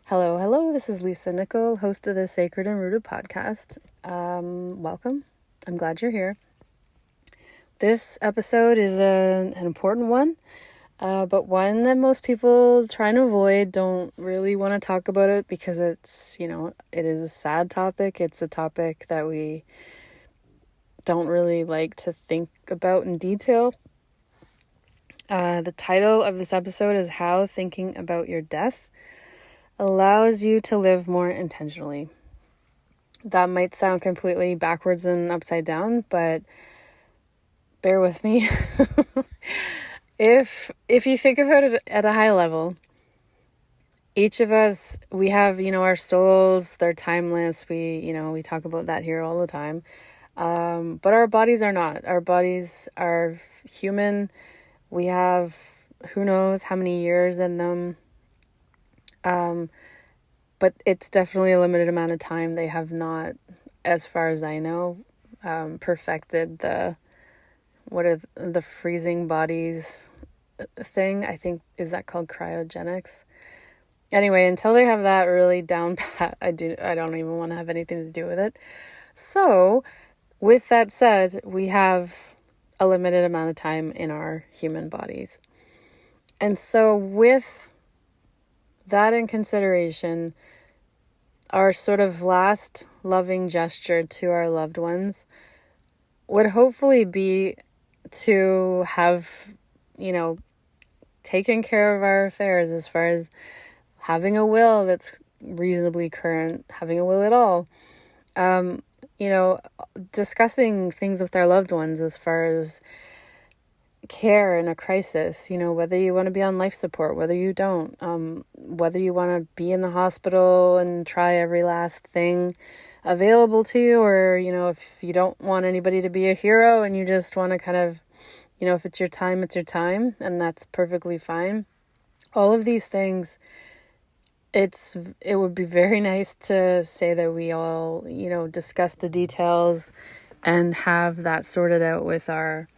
Hello, hello. This is Lisa Nickel, host of the Sacred and Rooted podcast. Welcome. I'm glad you're here. This episode is an important one, but one that most people try and avoid, don't really want to talk about it because it's, it is a sad topic. It's a topic that we don't really like to think about in detail. The title of this episode is How Thinking About Your Death Allows You to Live More Intentionally. That might sound completely backwards and upside down, but bear with me. If you think about it at a high level, each of us, we have, our souls, they're timeless. We talk about that here all the time. But our bodies are not. Our bodies are human. We have who knows how many years in them. But it's definitely a limited amount of time. They have not, as far as I know, perfected the freezing bodies thing. I think, is that called cryogenics? Anyway, until they have that really down pat, I don't even want to have anything to do with it. So, with that said, we have a limited amount of time in our human bodies. And so with that in consideration, our sort of last loving gesture to our loved ones would hopefully be to have, taken care of our affairs as far as having a will that's reasonably current, having a will at all. Discussing things with our loved ones as far as care in a crisis, whether you want to be on life support, whether you don't, whether you want to be in the hospital and try every last thing available to you, or, if you don't want anybody to be a hero and you just want to kind of, if it's your time, it's your time, and that's perfectly fine. All of these things, it would be very nice to say that we all, discuss the details and have that sorted out with our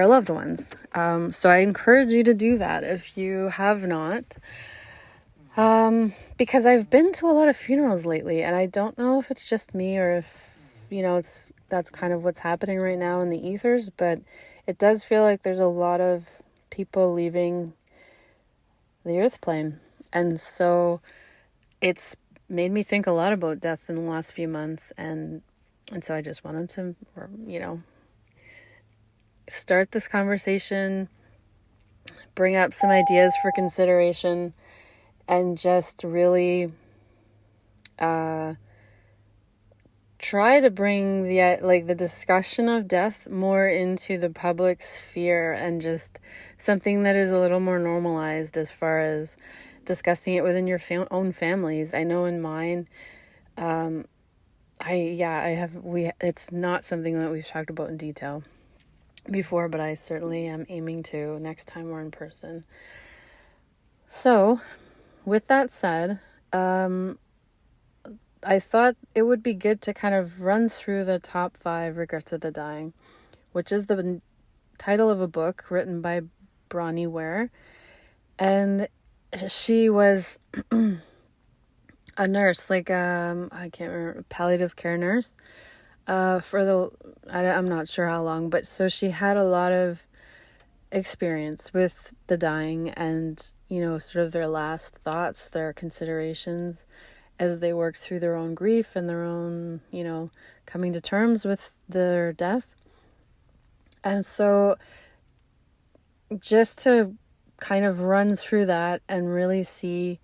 loved ones. So I encourage you to do that if you have not. Because I've been to a lot of funerals lately, and I don't know if it's just me or if, that's kind of what's happening right now in the ethers, but it does feel like there's a lot of people leaving the earth plane. And so it's made me think a lot about death in the last few months. And so I just wanted to, start this conversation, bring up some ideas for consideration, and just really try to bring the discussion of death more into the public sphere, and just something that is a little more normalized as far as discussing it within your own families. I know in mine, it's not something that we've talked about in detail before, but I certainly am aiming to next time we're in person. So, with that said, I thought it would be good to kind of run through the top 5 regrets of the dying, which is the title of a book written by Bronnie Ware. And she was a nurse, I can't remember, palliative care nurse, I'm not sure how long, but so she had a lot of experience with the dying and, sort of their last thoughts, their considerations as they worked through their own grief and their own, coming to terms with their death. And so just to kind of run through that and really see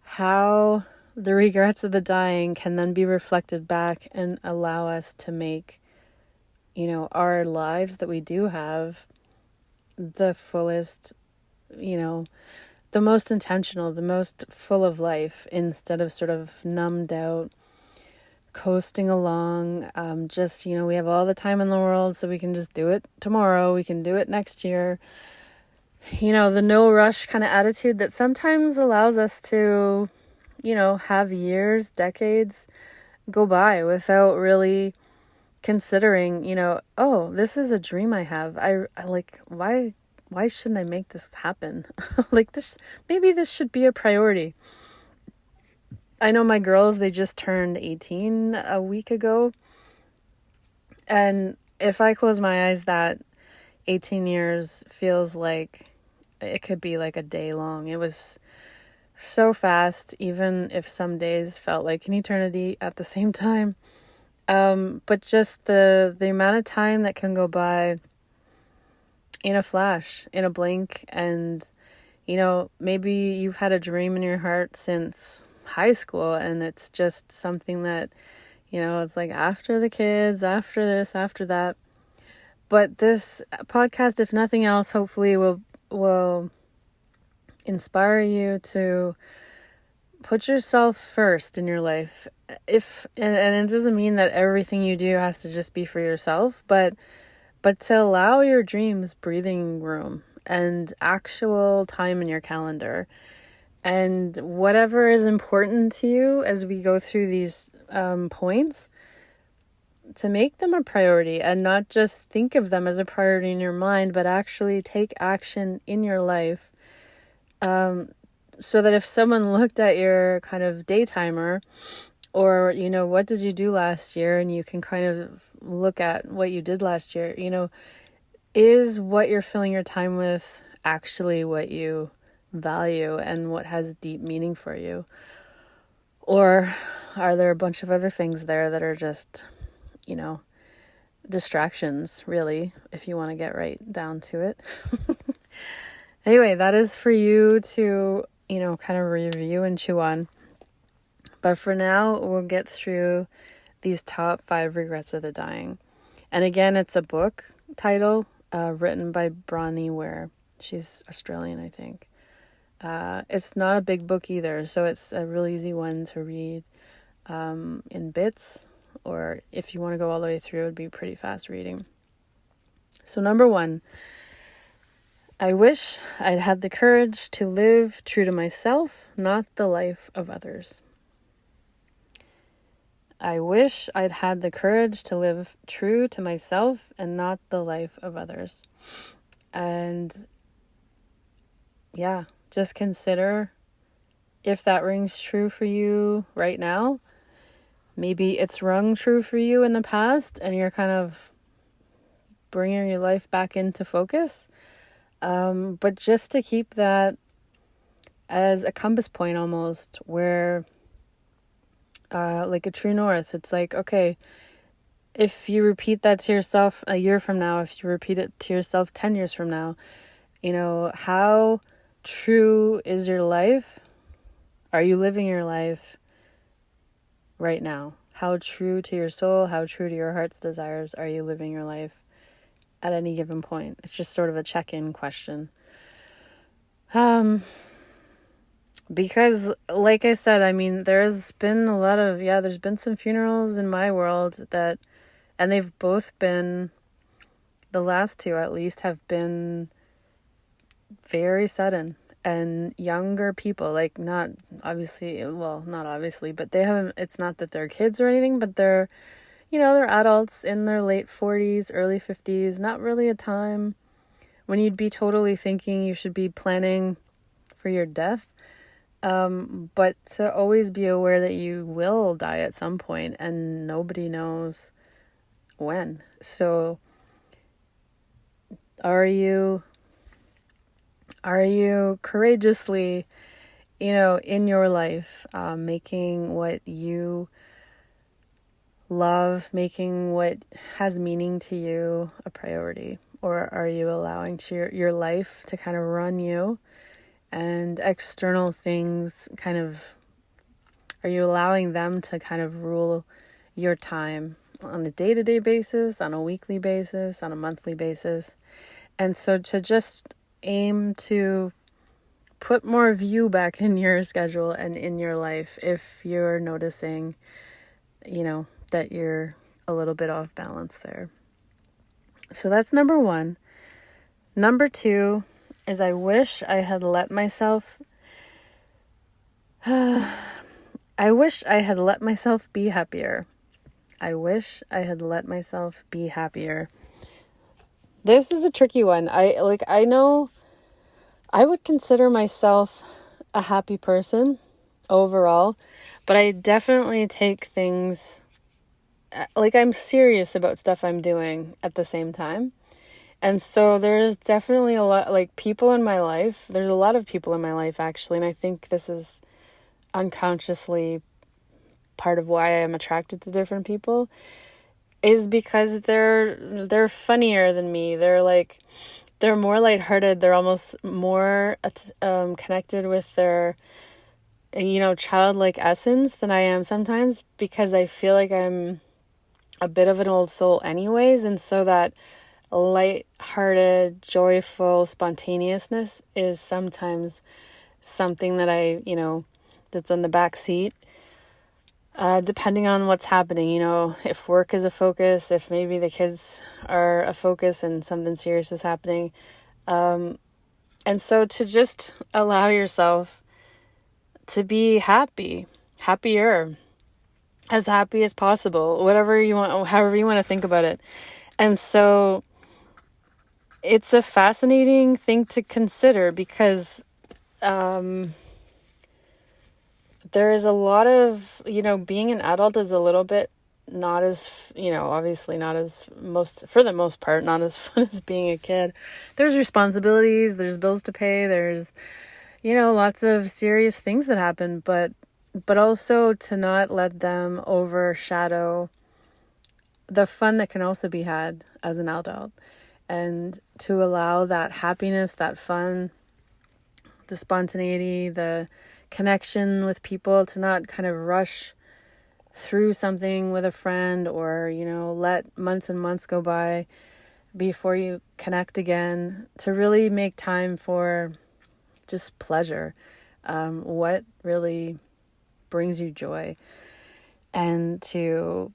how the regrets of the dying can then be reflected back and allow us to make, our lives that we do have the fullest, the most intentional, the most full of life, instead of sort of numbed out, coasting along. We have all the time in the world, so we can just do it tomorrow. We can do it next year. The no rush kind of attitude that sometimes allows us to, have years, decades go by without really considering, oh, this is a dream I have. I like, why why shouldn't I make this happen? Like maybe this should be a priority. I know my girls, they just turned 18 a week ago. And if I close my eyes, that 18 years feels like it could be like a day long. It was so fast, even if some days felt like an eternity at the same time. But just the amount of time that can go by in a flash, in a blink. And, maybe you've had a dream in your heart since high school, and it's just something that, it's like after the kids, after this, after that. But this podcast, if nothing else, hopefully will inspire you to put yourself first in your life. And it doesn't mean that everything you do has to just be for yourself, but to allow your dreams breathing room and actual time in your calendar. And whatever is important to you as we go through these points, to make them a priority and not just think of them as a priority in your mind, but actually take action in your life. So that if someone looked at your kind of daytimer, or, what did you do last year? And you can kind of look at what you did last year, is what you're filling your time with actually what you value and what has deep meaning for you? Or are there a bunch of other things there that are just, distractions, really, if you want to get right down to it? Anyway, that is for you to, kind of review and chew on. But for now, we'll get through these top 5 regrets of the dying. And again, it's a book title written by Bronnie Ware. She's Australian, I think. It's not a big book either, so it's a really easy one to read in bits, or if you want to go all the way through, it would be pretty fast reading. So number 1, I wish I'd had the courage to live true to myself, not the life of others. I wish I'd had the courage to live true to myself and not the life of others. And yeah, just consider if that rings true for you right now. Maybe it's rung true for you in the past and you're kind of bringing your life back into focus. But just to keep that as a compass point almost, where like a true north, it's like, okay, if you repeat that to yourself a year from now, if you repeat it to yourself 10 years from now, how true is your life? Are you living your life right now? How true to your soul, how true to your heart's desires are you living your life at any given point? It's just sort of a check-in question. Because like I said, I mean, there's been there's been some funerals in my world and they've both been, the last 2 at least, have been very sudden. And younger people, like not obviously, but they haven't, it's not that they're kids or anything, but they're adults in their late 40s, early 50s, not really a time when you'd be totally thinking you should be planning for your death. But to always be aware that you will die at some point and nobody knows when. So are you courageously, in your life, making what you love, making what has meaning to you a priority? Or are you allowing your life to kind of run you, and external things are you allowing them to kind of rule your time on a day-to-day basis, on a weekly basis, on a monthly basis? And so to just aim to put more of you back in your schedule and in your life if you're noticing, that you're a little bit off balance there. So that's number 1. Number 2 is I wish I had let myself be happier. I wish I had let myself be happier. This is a tricky one. I know I would consider myself a happy person overall, but I definitely take things like I'm serious about stuff I'm doing at the same time. And so there's definitely a lot, like, people in my life. There's a lot of people in my life, actually, and I think this is unconsciously part of why I'm attracted to different people, is because they're funnier than me. They're more lighthearted. They're almost more connected with their, childlike essence than I am sometimes, because I feel like I'm a bit of an old soul anyways, and so that light-hearted, joyful spontaneousness is sometimes something that that's on the back seat, depending on what's happening. If work is a focus, if maybe the kids are a focus and something serious is happening. And so to just allow yourself to be happier, as happy as possible, whatever you want, however you want to think about it. And so it's a fascinating thing to consider, because there is a lot of, being an adult is a little bit not as, obviously not as for the most part, not as fun as being a kid. There's responsibilities, there's bills to pay, there's, lots of serious things that happen, but also to not let them overshadow the fun that can also be had as an adult, and to allow that happiness, that fun, the spontaneity, the connection with people, to not kind of rush through something with a friend, or, let months and months go by before you connect again, to really make time for just pleasure, what really brings you joy, and to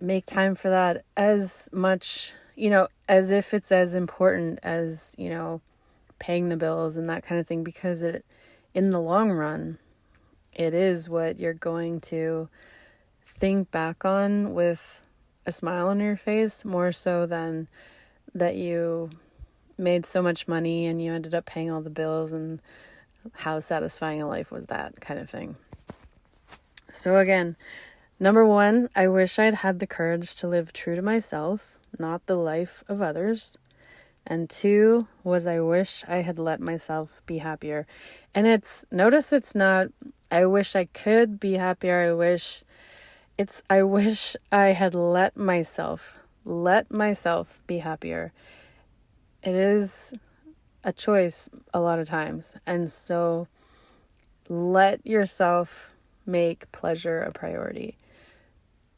make time for that as much, as if it's as important as, paying the bills and that kind of thing, because in the long run, it is what you're going to think back on with a smile on your face, more so than that you made so much money and you ended up paying all the bills, and how satisfying a life was that kind of thing. So again, number one, I wish I'd had the courage to live true to myself, not the life of others. And two was, I wish I had let myself be happier. And notice it's not, I wish I could be happier. I wish I had let myself be happier. It is a choice a lot of times. And so let yourself make pleasure a priority.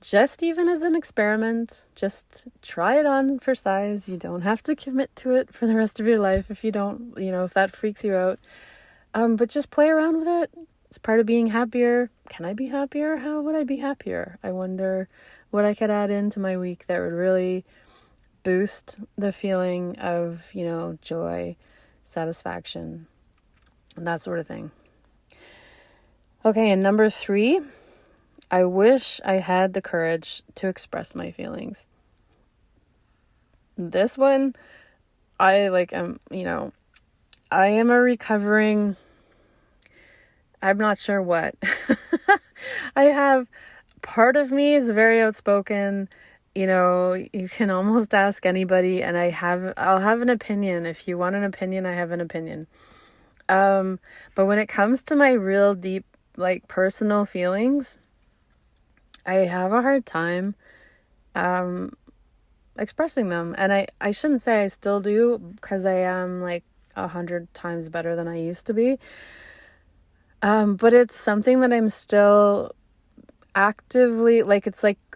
Just even as an experiment, just try it on for size. You don't have to commit to it for the rest of your life if you don't, if that freaks you out. But just play around with it. It's part of being happier. Can I be happier? How would I be happier? I wonder what I could add into my week that would really boost the feeling of, joy, satisfaction, and that sort of thing. Okay, and number 3, I wish I had the courage to express my feelings. This one, I am a recovering, I'm not sure what. I have, part of me is very outspoken. You can almost ask anybody, and I'll have an opinion. If you want an opinion, I have an opinion. But when it comes to my real deep, personal feelings, I have a hard time expressing them. And I shouldn't say I still do, because I am 100 times better than I used to be. But it's something that I'm still actively,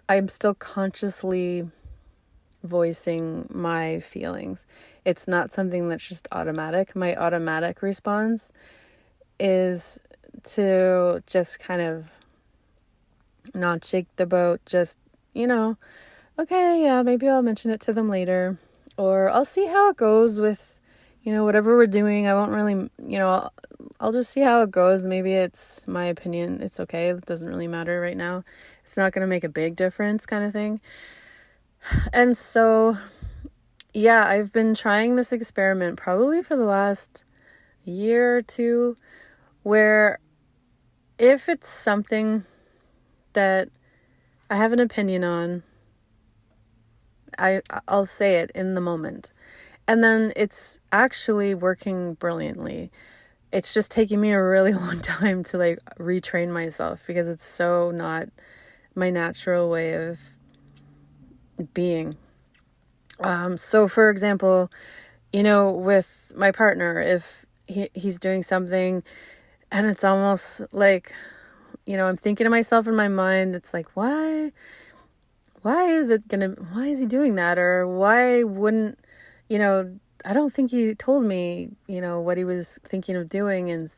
I'm still consciously voicing my feelings. It's not something that's just automatic. My automatic response is to just kind of not shake the boat, just, okay, yeah, maybe I'll mention it to them later, or I'll see how it goes with, whatever we're doing. I won't really, I'll just see how it goes. Maybe it's my opinion. It's okay. It doesn't really matter right now. It's not going to make a big difference, kind of thing. And so yeah, I've been trying this experiment probably for the last year or two, where if it's something that I have an opinion on, I'll say it in the moment. And then it's actually working brilliantly. It's just taking me a really long time to like retrain myself because it's so not my natural way of being. So for example, with my partner, if he's doing something and it's almost like, I'm thinking to myself in my mind, it's like, why is he doing that? Or why wouldn't, I don't think he told me, what he was thinking of doing. And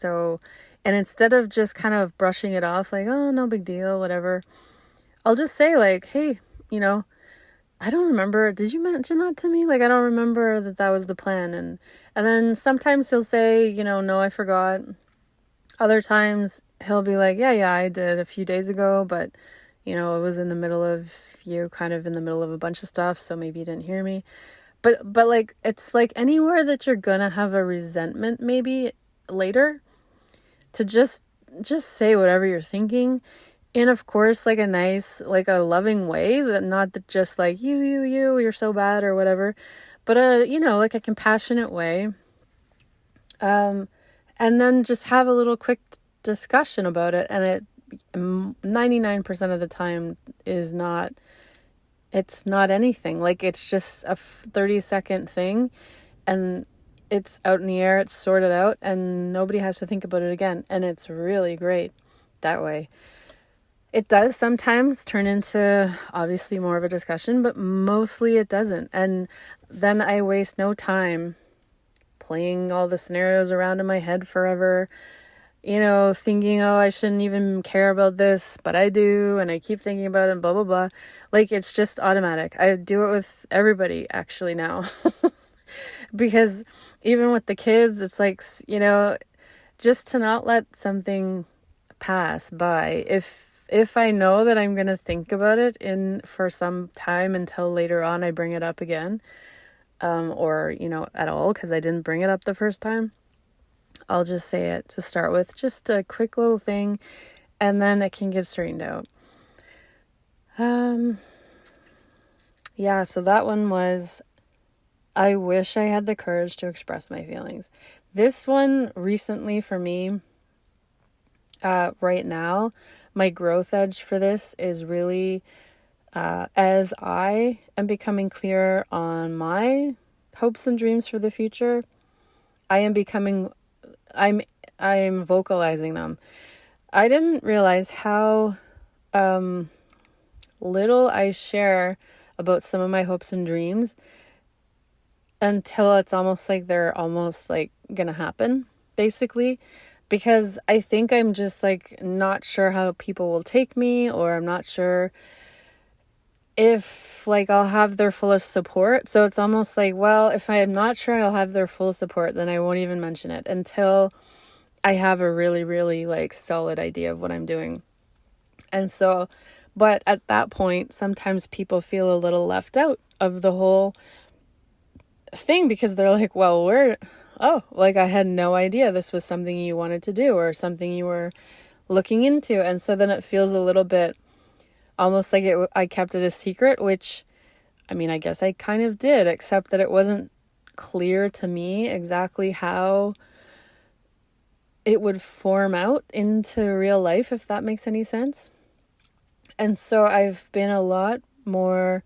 instead of just kind of brushing it off, like, oh, no big deal, whatever, I'll just say like, hey, I don't remember. Did you mention that to me? Like, I don't remember that was the plan. And then sometimes he'll say, no, I forgot. Other times he'll be like, yeah, I did a few days ago, but, it was in the middle of kind of in the middle of a bunch of stuff. So maybe you didn't hear me. But like, it's like anywhere that you're going to have a resentment maybe later, to just say whatever you're thinking. And of course, like a nice, like a loving way, that not that just like you're so bad or whatever, but like a compassionate way. And then just have a little quick discussion about it. And it 99% of the time it's not anything. Like, it's just a 30-second thing and it's out in the air, it's sorted out, and nobody has to think about it again. And it's really great that way. It does sometimes turn into obviously more of a discussion, but mostly it doesn't. And then I waste no time playing all the scenarios around in my head forever, thinking, oh, I shouldn't even care about this, but I do, and I keep thinking about it, and blah, blah, blah. Like, it's just automatic. I do it with everybody, actually, now. Because even with the kids, it's like, just to not let something pass by. If I know that I'm going to think about it for some time until later on I bring it up again, or, at all, because I didn't bring it up the first time, I'll just say it to start with, just a quick little thing, and then it can get straightened out. Yeah, so that one was, I wish I had the courage to express my feelings. This one recently for me, right now, my growth edge for this is really, as I am becoming clearer on my hopes and dreams for the future, I'm vocalizing them. I didn't realize how little I share about some of my hopes and dreams until it's almost like they're almost like gonna happen, basically, because I think I'm just like not sure how people will take me, or I'm not sure if like I'll have their fullest support. So it's almost like, well, if I am not sure I'll have their full support, then I won't even mention it until I have a really, really like solid idea of what I'm doing. And so, but at that point, sometimes people feel a little left out of the whole thing, because they're like, well, like I had no idea this was something you wanted to do or something you were looking into. And so then it feels a little bit almost like I kept it a secret, which, I mean, I guess I kind of did, except that it wasn't clear to me exactly how it would form out into real life, if that makes any sense. And so I've been a lot more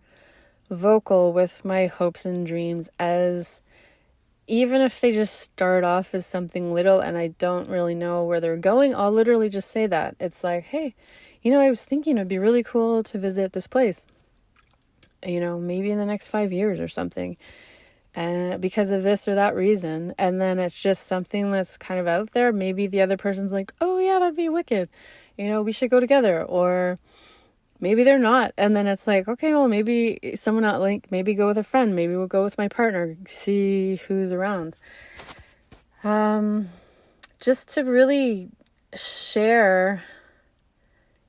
vocal with my hopes and dreams, as even if they just start off as something little and I don't really know where they're going, I'll literally just say that. It's like, hey, I was thinking it'd be really cool to visit this place, maybe in the next 5 years or something, because of this or that reason. And then it's just something that's kind of out there. Maybe the other person's like, oh yeah, that'd be wicked, we should go together. Or maybe they're not. And then it's like, okay, well, maybe someone not like, maybe go with a friend. Maybe we'll go with my partner, see who's around. Just to really share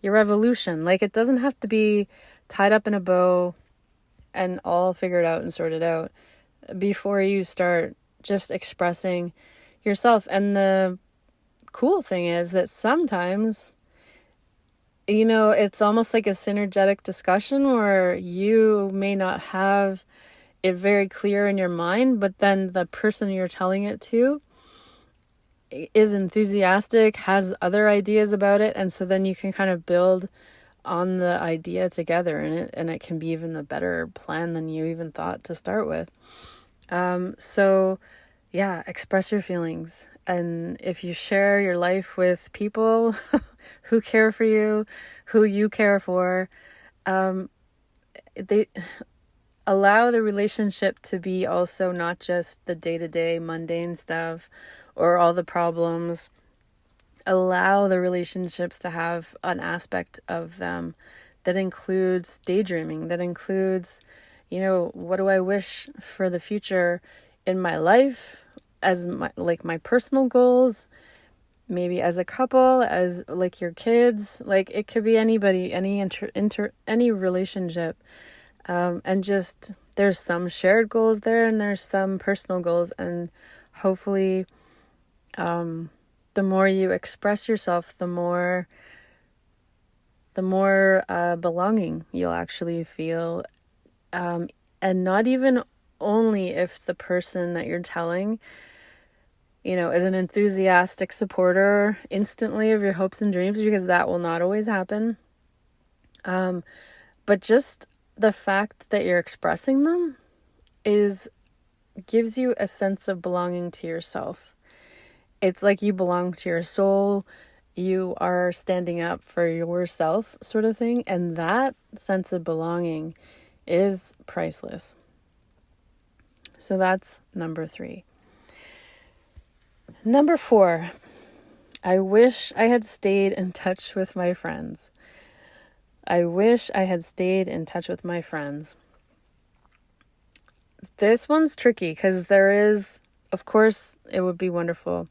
your evolution. Like, it doesn't have to be tied up in a bow and all figured out and sorted out. before you start just expressing yourself. And the cool thing is that sometimes, it's almost like a synergetic discussion where you may not have it very clear in your mind, but then the person you're telling it to is enthusiastic, has other ideas about it, and so then you can kind of build on the idea together, and it can be even a better plan than you even thought to start with. So yeah, express your feelings. And if you share your life with people who care for you, who you care for, they allow the relationship to be also not just the day-to-day mundane stuff or all the problems. Allow the relationships to have an aspect of them that includes daydreaming, that includes, what do I wish for the future in my life, as my personal goals, maybe as a couple, as like your kids, like it could be anybody, any relationship. And just, there's some shared goals there and there's some personal goals, and hopefully, the more you express yourself, the more belonging you'll actually feel. And not even only if the person that you're telling, is an enthusiastic supporter instantly of your hopes and dreams, because that will not always happen. But just the fact that you're expressing them gives you a sense of belonging to yourself. It's like you belong to your soul. You are standing up for yourself, sort of thing. And that sense of belonging is priceless. So that's number 3. Number 4, I wish I had stayed in touch with my friends. I wish I had stayed in touch with my friends. This one's tricky because there is, of course, it would be wonderful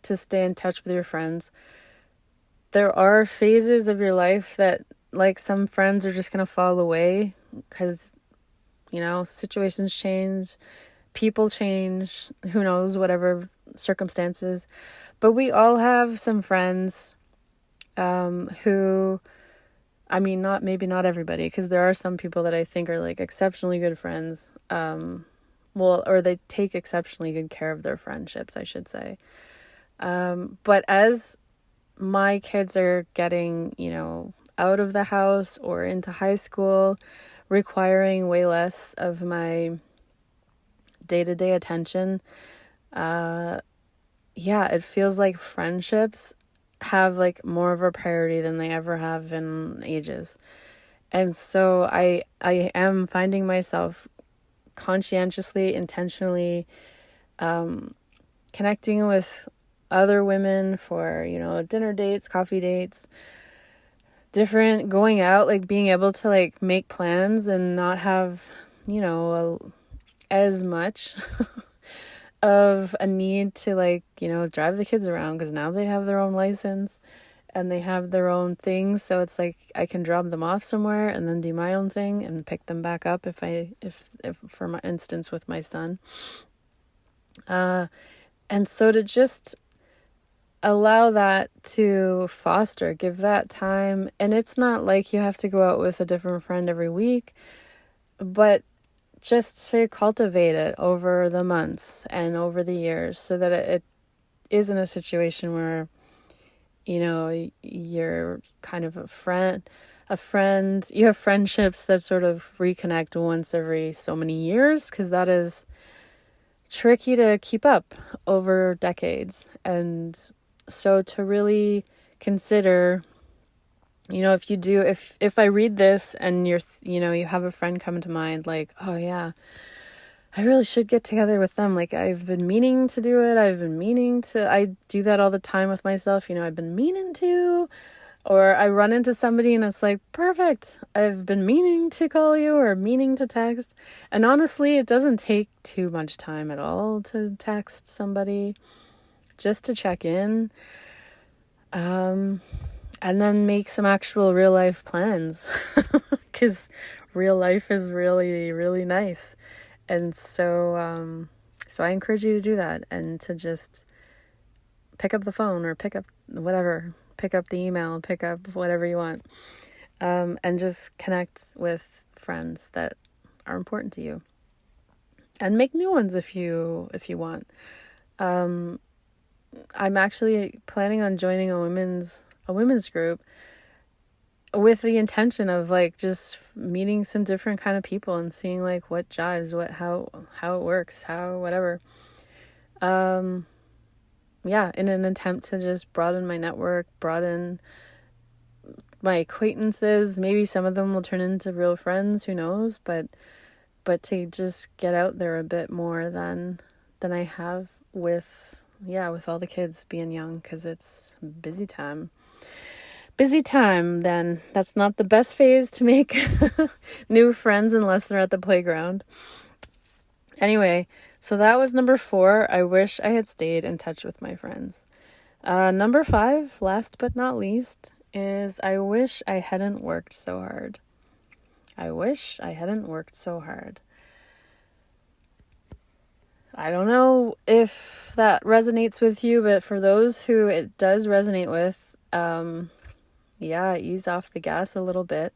to stay in touch with your friends. There are phases of your life that, like, some friends are just going to fall away because, situations change, people change, who knows, whatever circumstances. But we all have some friends who, not everybody, because there are some people that I think are like exceptionally good friends. Or they take exceptionally good care of their friendships, I should say. But as my kids are getting, out of the house or into high school, requiring way less of my day-to-day attention, it feels like friendships have like more of a priority than they ever have in ages. And so I am finding myself conscientiously, intentionally connecting with other women for, dinner dates, coffee dates, different going out, like being able to like make plans and not have, as much of a need to like, drive the kids around, because now they have their own license and they have their own things. So it's like I can drop them off somewhere and then do my own thing and pick them back up if for my instance with my son. And so to just allow that to foster, give that time. And it's not like you have to go out with a different friend every week, but just to cultivate it over the months and over the years, so that it isn't a situation where, you're kind of a friend, you have friendships that sort of reconnect once every so many years, because that is tricky to keep up over decades. And so to really consider, if I read this and you have a friend come to mind, like, oh yeah, I really should get together with them. Like, I've been meaning to do it. I do that all the time with myself. I've been meaning to, or I run into somebody and it's like, perfect. I've been meaning to call you or meaning to text. And honestly, it doesn't take too much time at all to text somebody, just to check in. And then make some actual real life plans, because real life is really, really nice. And so I encourage you to do that, and to just pick up the phone, or pick up whatever, pick up the email, pick up whatever you want, and just connect with friends that are important to you, and make new ones if you want. I'm actually planning on joining a women's group, with the intention of like just meeting some different kind of people and seeing like what jives, how it works, how whatever. Yeah, in an attempt to just broaden my network, broaden my acquaintances. Maybe some of them will turn into real friends, who knows, but to just get out there a bit more than I have with all the kids being young, because it's busy time. Then that's not the best phase to make new friends, unless they're at the playground. Anyway, so that was number 4. I wish I had stayed in touch with my friends. Number 5, last but not least, is I wish I hadn't worked so hard. I wish I hadn't worked so hard. I don't know if that resonates with you, but for those who it does resonate with, ease off the gas a little bit.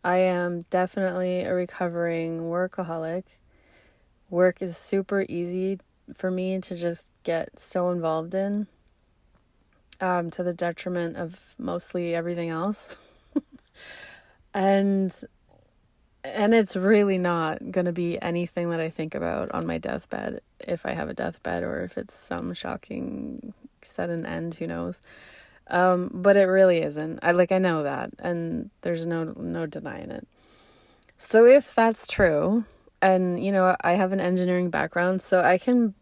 I am definitely a recovering workaholic. Work is super easy for me to just get so involved in, to the detriment of mostly everything else. And it's really not going to be anything that I think about on my deathbed, if I have a deathbed, or if it's some shocking sudden end, who knows. But it really isn't. I know that, and there's no denying it. So if that's true, and I have an engineering background, so I can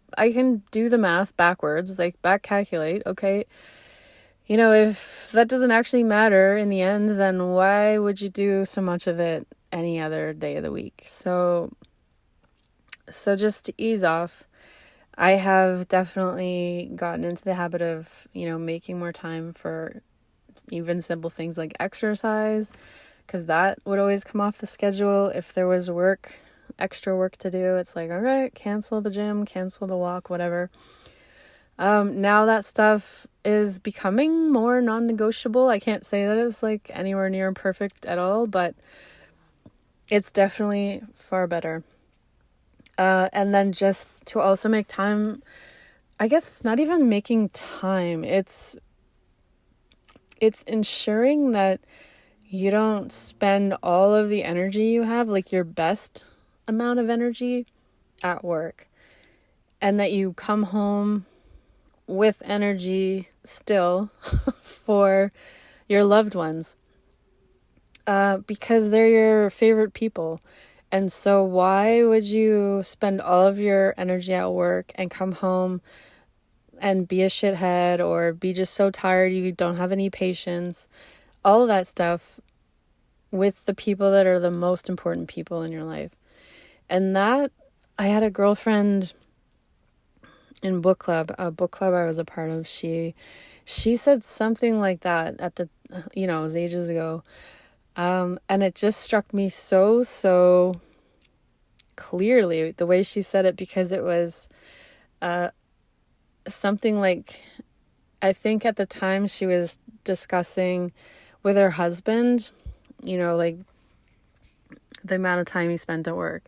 do the math backwards, like back calculate. Okay, if that doesn't actually matter in the end, then why would you do so much of it any other day of the week? So just to ease off, I have definitely gotten into the habit of, making more time for even simple things like exercise, because that would always come off the schedule. If there was extra work to do, it's like, all right, cancel the gym, cancel the walk, whatever. Now that stuff is becoming more non-negotiable. I can't say that it's like anywhere near perfect at all, but it's definitely far better. And then just to also make time, I guess it's not even making time. It's ensuring that you don't spend all of the energy you have, like your best amount of energy, at work. And that you come home with energy still for your loved ones. Because they're your favorite people. And so why would you spend all of your energy at work and come home and be a shithead, or be just so tired you don't have any patience, all of that stuff, with the people that are the most important people in your life? And that, I had a girlfriend in a book club I was a part of. She said something like that at the, it was ages ago. And it just struck me so clearly, the way she said it, because it was something like, I think at the time she was discussing with her husband, like the amount of time he spent at work.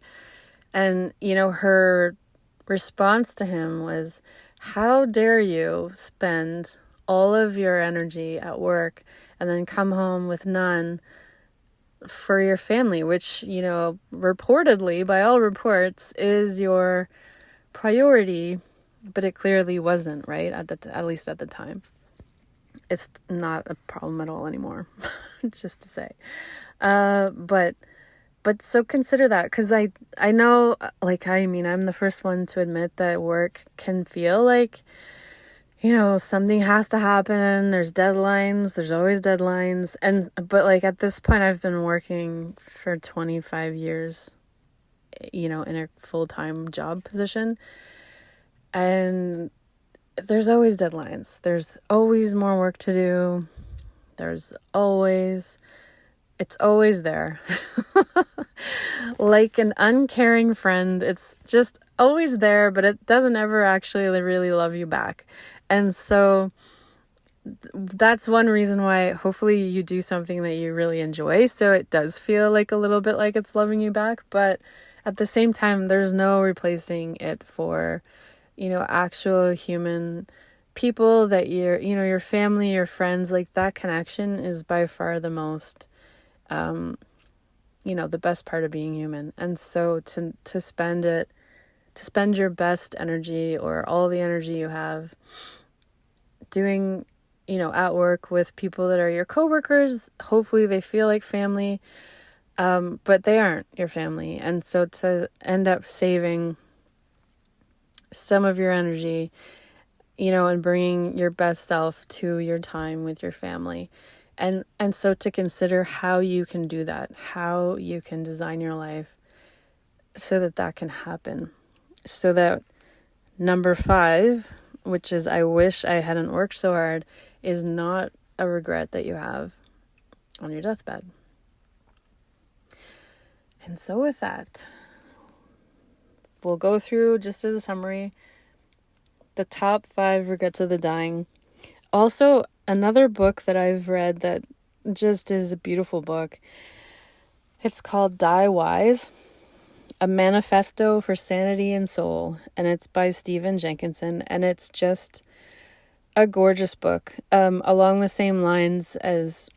And, her response to him was, how dare you spend all of your energy at work and then come home with none for your family, which, reportedly, by all reports, is your priority, but it clearly wasn't, right? At least at the time. It's not a problem at all anymore, just to say. But so consider that, because I know, I'm the first one to admit that work can feel like, something has to happen. There's deadlines. There's always deadlines. But at this point, I've been working for 25 years, in a full-time job position. And there's always deadlines. There's always more work to do. There's always it's always there. Like an uncaring friend, it's just always there, but it doesn't ever actually really love you back. And so that's one reason why hopefully you do something that you really enjoy, so it does feel like a little bit like it's loving you back. But at the same time, there's no replacing it for, actual human people that your family, your friends. Like, that connection is by far the most the best part of being human. And so to spend your best energy, or all the energy you have, doing, at work with people that are your coworkers, hopefully they feel like family, but they aren't your family. And so to end up saving some of your energy, and bringing your best self to your time with your family. And so to consider how you can do that, how you can design your life so that can happen. So that number 5, which is I wish I hadn't worked so hard, is not a regret that you have on your deathbed. And so with that, we'll go through, just as a summary, the top 5 regrets of the dying. Also, another book that I've read that just is a beautiful book. It's called Die Wise, a manifesto for Sanity Soul, and it's by Stephen Jenkinson, and it's just a gorgeous book. Along the same lines as,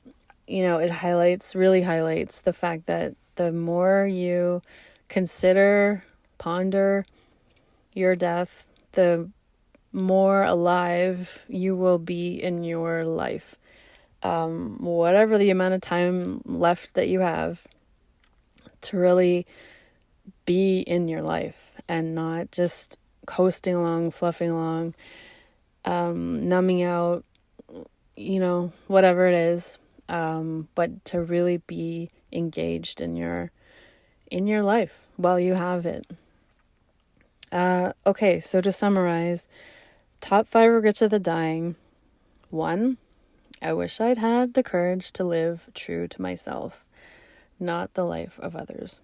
it really highlights the fact that the more you consider, ponder your death, the more alive you will be in your life. Whatever the amount of time left that you have to really be in your life, and not just coasting along, fluffing along, numbing out, whatever it is, but to really be engaged in your life while you have it. Okay, so to summarize, top 5 regrets of the dying. 1, I wish I'd had the courage to live true to myself, not the life of others.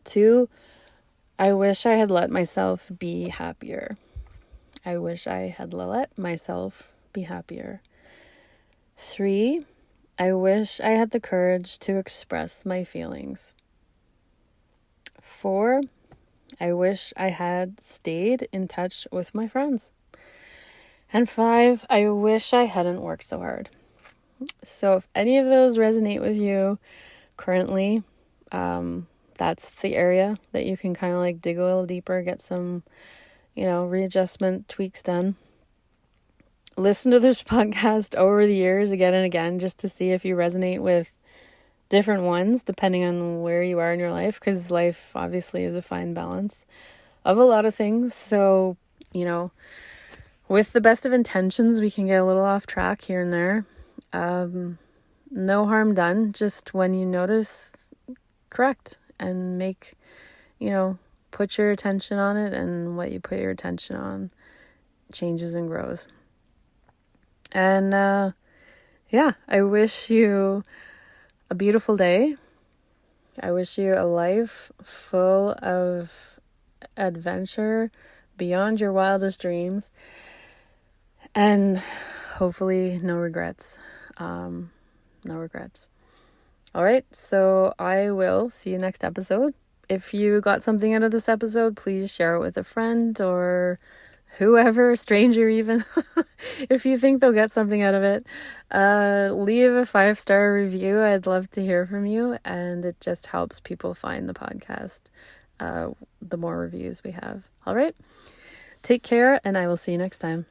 2, I wish I had let myself be happier. I wish I had let myself be happier. 3, I wish I had the courage to express my feelings. 4, I wish I had stayed in touch with my friends. And 5, I wish I hadn't worked so hard. So if any of those resonate with you currently, that's the area that you can kind of like dig a little deeper, get some, readjustment tweaks done. Listen to this podcast over the years again and again, just to see if you resonate with different ones, depending on where you are in your life, because life obviously is a fine balance of a lot of things. So, with the best of intentions, we can get a little off track here and there. No harm done. Just when you notice, correct, and make, put your attention on it, and what you put your attention on changes and grows. And I wish you a beautiful day. I wish you a life full of adventure beyond your wildest dreams, and hopefully no regrets. No regrets. All right, so I will see you next episode. If you got something out of this episode, please share it with a friend or whoever, a stranger even. If you think they'll get something out of it, leave a 5-star review. I'd love to hear from you, and it just helps people find the podcast, the more reviews we have. All right, take care, and I will see you next time.